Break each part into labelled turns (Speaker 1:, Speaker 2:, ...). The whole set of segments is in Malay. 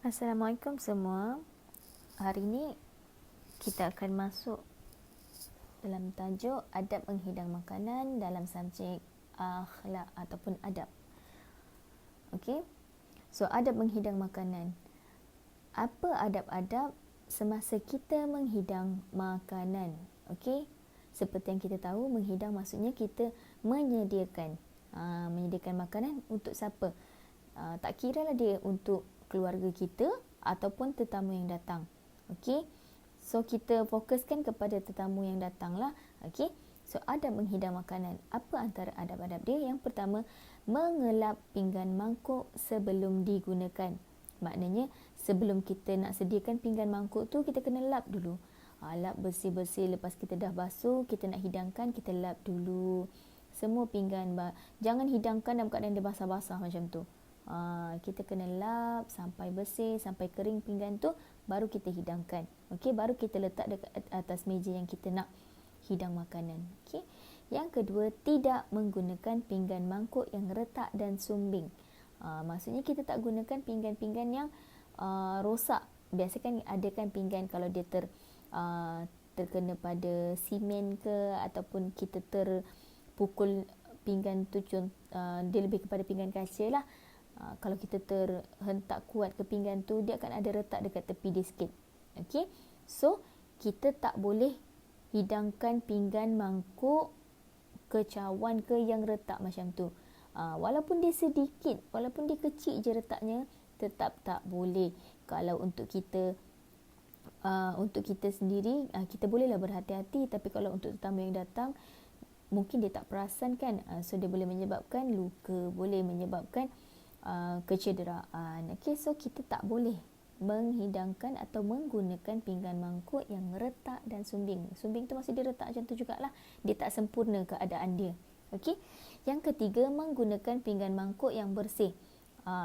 Speaker 1: Assalamualaikum semua. Hari ini kita akan masuk dalam tajuk adab menghidang makanan dalam subjek akhlak ataupun adab. Okey. So adab menghidang makanan. Apa adab-adab semasa kita menghidang makanan? Okey. Seperti yang kita tahu, menghidang maksudnya kita menyediakan menyediakan makanan untuk siapa? Tak kiralah dia untuk keluarga kita ataupun tetamu yang datang. Okey. So kita fokuskan kepada tetamu yang datang lah. Okey. So adab menghidang makanan. Apa antara adab-adab dia? Yang pertama, mengelap pinggan mangkuk sebelum digunakan. Maknanya sebelum kita nak sediakan pinggan mangkuk tu, kita kena lap dulu. Lap bersih-bersih. Lepas kita dah basuh, kita nak hidangkan, kita lap dulu semua pinggan. Jangan hidangkan dalam keadaan dia basah-basah macam tu. Kita kena lap sampai bersih, sampai kering pinggan tu, baru kita hidangkan. Okey, baru kita letak dekat atas meja yang kita nak hidang makanan. Okey. Yang kedua, tidak menggunakan pinggan mangkuk yang retak dan sumbing. Maksudnya kita tak gunakan pinggan-pinggan yang rosak. Biasa kan ada kan pinggan kalau dia terkena pada simen ke, ataupun kita terpukul pinggan tu, dia lebih kepada pinggan kaca lah. Kalau kita terhentak kuat ke pinggan tu, dia akan ada retak dekat tepi dia sikit. Okey. So kita tak boleh hidangkan pinggan mangkuk ke cawan ke yang retak macam tu. Walaupun dia sedikit, walaupun dia kecil je retaknya, tetap tak boleh. Kalau untuk kita sendiri, kita bolehlah berhati-hati. Tapi kalau untuk tetamu yang datang, mungkin dia tak perasan kan. So dia boleh menyebabkan luka, boleh menyebabkan kecederaan. Okay, so kita tak boleh menghidangkan atau menggunakan pinggan mangkuk yang retak dan sumbing. Sumbing tu maksud dia retak macam tu jugalah. Dia tak sempurna keadaan dia. Okay. Yang ketiga, menggunakan pinggan mangkuk yang bersih.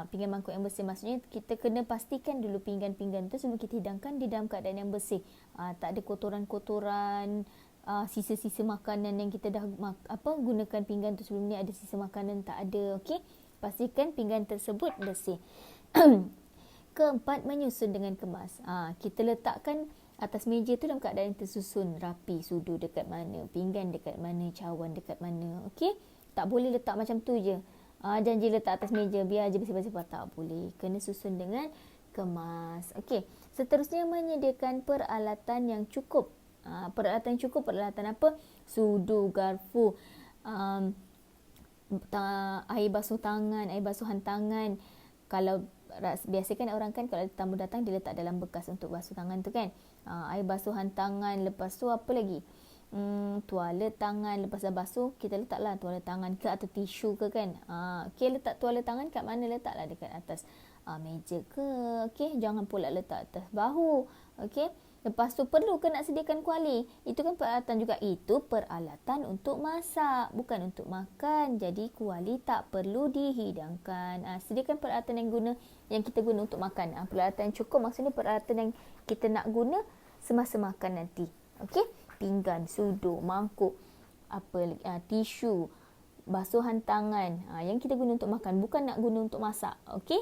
Speaker 1: Pinggan mangkuk yang bersih maksudnya kita kena pastikan dulu pinggan-pinggan tu sebelum kita hidangkan di dalam keadaan yang bersih. Tak ada kotoran-kotoran, sisa-sisa makanan yang kita dah gunakan pinggan tu sebelum ni, ada sisa makanan, tak ada. Okey. Pastikan pinggan tersebut bersih. Keempat, menyusun dengan kemas. Kita letakkan atas meja tu dalam keadaan yang tersusun rapi, sudu dekat mana, pinggan dekat mana, cawan dekat mana. Okey? Tak boleh letak macam tu je. Janji letak atas meja biar je bersih-bersih, tak boleh. Kena susun dengan kemas. Okey. Seterusnya, menyediakan peralatan yang cukup. Peralatan yang cukup, peralatan apa? Sudu, garpu, air basuh tangan, air basuhan tangan. Kalau biasa kan orang kan kalau tamu datang, dia letak dalam bekas untuk basuh tangan tu kan. Air basuhan tangan, lepas tu apa lagi? Tuala tangan. Lepas dah basuh, kita letaklah tuala tangan ke atau tisu ke kan. Okay, letak tuala tangan kat mana? Letaklah dekat atas meja ke. Okay, jangan pula letak atas bahu. Okay. Lepas tu, perlu ke nak sediakan kuali? Itu kan peralatan juga. Itu peralatan untuk masak, bukan untuk makan. Jadi kuali tak perlu dihidangkan. Sediakan peralatan yang kita guna untuk makan. Peralatan yang cukup maksudnya peralatan yang kita nak guna semasa makan nanti. Okey? Pinggan, sudu, mangkuk, tisu, basuhan tangan. Yang kita guna untuk makan, bukan nak guna untuk masak. Okey?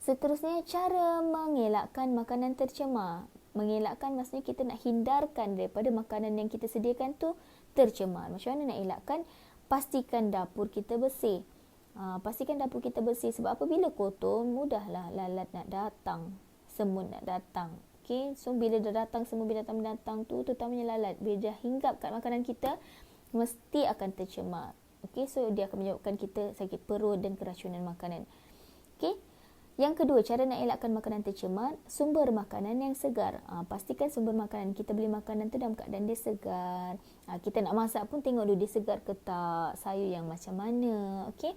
Speaker 1: Seterusnya, cara mengelakkan makanan tercemar. Mengelakkan maksudnya kita nak hindarkan daripada makanan yang kita sediakan tu tercemar. Macam mana nak elakkan? Pastikan dapur kita bersih. Pastikan dapur kita bersih. Sebab apabila kotor, mudahlah lalat nak datang, semut nak datang. Okay? So bila dah datang semua binatang tu, terutamanya lalat, bila dah hinggap kat makanan kita, mesti akan tercemar. Okay? So dia akan menyebabkan kita sakit perut dan keracunan makanan. Okay? Yang kedua, cara nak elakkan makanan tercemar, sumber makanan yang segar. Pastikan sumber makanan, kita beli makanan tu dalam keadaan dia segar. Kita nak masak pun tengok dulu dia segar ke tak, sayur yang macam mana. Okey.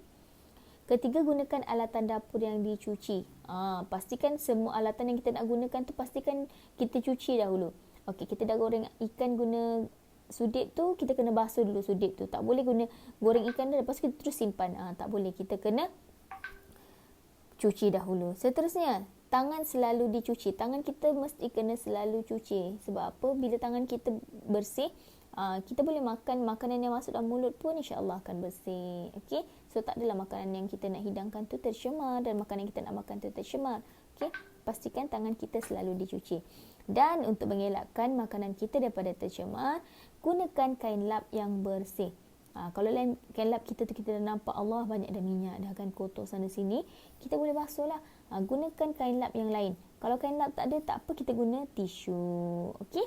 Speaker 1: Ketiga, gunakan alatan dapur yang dicuci. Pastikan semua alatan yang kita nak gunakan tu, pastikan kita cuci dahulu. Okey, kita dah goreng ikan guna sudip tu, kita kena basuh dulu sudip tu. Tak boleh goreng ikan tu lepas kita terus simpan. Tak boleh, kita kena cuci dahulu. Seterusnya, tangan selalu dicuci. Tangan kita mesti kena selalu cuci. Sebab apa? Bila tangan kita bersih, kita boleh makan makanan yang masuk dalam mulut pun insya-Allah akan bersih. Okey. So tak adalah makanan yang kita nak hidangkan tu tercemar dan makanan yang kita nak makan tu tercemar. Okey, pastikan tangan kita selalu dicuci. Dan untuk mengelakkan makanan kita daripada tercemar, gunakan kain lap yang bersih. Kalau kain lap kita tu kita dah nampak Allah banyak dah minyak, dah kan kotor sana sini, kita boleh basuh lah. Gunakan kain lap yang lain. Kalau kain lap tak ada, tak apa, kita guna tisu. Okey.